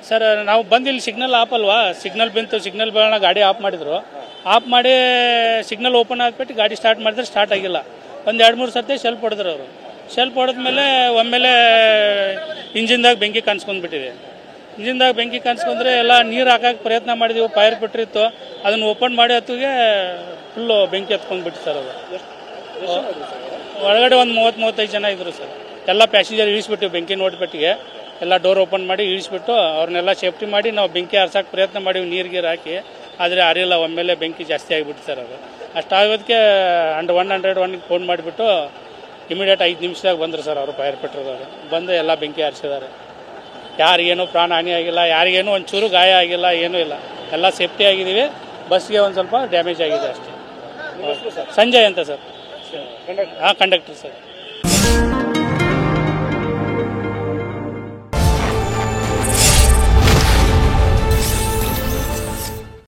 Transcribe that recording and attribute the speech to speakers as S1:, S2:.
S1: Sir ನಾವು ಬಂದು ಇಲ್ಲಿ ಸಿಗ್ನಲ್ ಆಫ್ ಅಲ್ವಾ, ಸಿಗ್ನಲ್ ಬಂತು, ಸಿಗ್ನಲ್ ಬೇಡ ಗಾಡಿ ಆಫ್ ಮಾಡಿದ್ರು. ಆಫ್ ಮಾಡಿ ಸಿಗ್ನಲ್ ಓಪನ್ ಆಗಿಬಿಟ್ಟು ಗಾಡಿ ಸ್ಟಾರ್ಟ್ ಮಾಡಿದ್ರೆ ಸ್ಟಾರ್ಟ್ ಆಗಿಲ್ಲ. ಒಂದು 2-3 ಸರ್ತಿ ಶೆಲ್ಪ್ ಹೊಡೆದ್ರು ಅವರು. ಶೆಲ್ಪ್ ಹೊಡೆದ್ಮೇಲೆ ಒಮ್ಮೆಲೆ ಇಂಜಿನ್ದಾಗ ಬೆಂಕಿ ಕಾಣಿಸ್ಕೊಂಡ್ಬಿಟ್ಟಿದೆ. ಇಂಜಿನ್ದಾಗ ಬೆಂಕಿ ಕಾಣಿಸ್ಕೊಂಡ್ರೆ ಎಲ್ಲ ನೀರು ಹಾಕಕ್ಕೆ ಪ್ರಯತ್ನ ಮಾಡಿದೆವು, ಫೈರ್ ಬಿಟ್ಟಿತ್ತು. ಅದನ್ನು ಓಪನ್ ಮಾಡಿ ಹೊತ್ತಿಗೆ ಫುಲ್ಲು ಬೆಂಕಿ ಹತ್ಕೊಂಡ್ಬಿಟ್ಟು ಸರ್. ಅದು ಒಳಗಡೆ ಒಂದು 30-35 ಜನ ಇದ್ರು ಸರ್. ಎಲ್ಲ ಪ್ಯಾಸೆಂಜರ್ ಇಳಿಸ್ಬಿಟ್ಟು ಬೆಂಕಿ ನೋಡ್ಬಿಟ್ಟಿಗೆ ಎಲ್ಲ ಡೋರ್ ಓಪನ್ ಮಾಡಿ ಇಳಿಸ್ಬಿಟ್ಟು ಅವ್ರನ್ನೆಲ್ಲ ಸೇಫ್ಟಿ ಮಾಡಿ ನಾವು ಬೆಂಕಿ ಆರ್ಸಕ್ಕೆ ಪ್ರಯತ್ನ ಮಾಡಿವಿ, ನೀರು ಹಾಕಿ. ಆದರೆ ಅರಿಲ್ಲ, ಒಮ್ಮೆಲೆ ಬೆಂಕಿ ಜಾಸ್ತಿ ಆಗಿಬಿಟ್ಟು ಸರ್. ಅದು ಅಷ್ಟಾಗೋದಕ್ಕೆ 101ಗೆ ಫೋನ್ ಮಾಡಿಬಿಟ್ಟು ಇಮಿಡಿಯೇಟ್ 5 ನಿಮಿಷದಾಗ ಬಂದರು ಸರ್ ಅವರು, ಫೈರ್ ಪೆಟ್ರೋದವರು ಬಂದು ಎಲ್ಲ ಬೆಂಕಿ ಹಾರಿಸಿದ್ದಾರೆ. ಯಾರಿಗೇನು ಪ್ರಾಣ ಹಾನಿ ಆಗಿಲ್ಲ, ಯಾರಿಗೇನು ಒಂಚೂರು ಗಾಯ ಆಗಿಲ್ಲ, ಏನೂ ಇಲ್ಲ, ಎಲ್ಲ ಸೇಫ್ಟಿ ಆಗಿದ್ದೀವಿ. ಬಸ್ಗೆ ಒಂದು ಸ್ವಲ್ಪ ಡ್ಯಾಮೇಜ್ ಆಗಿದೆ ಅಷ್ಟೇ. ಸಂಜಯ್ ಅಂತ ಸರ್. ಹಾಂ, ಕಂಡಕ್ಟರ್ ಸರ್.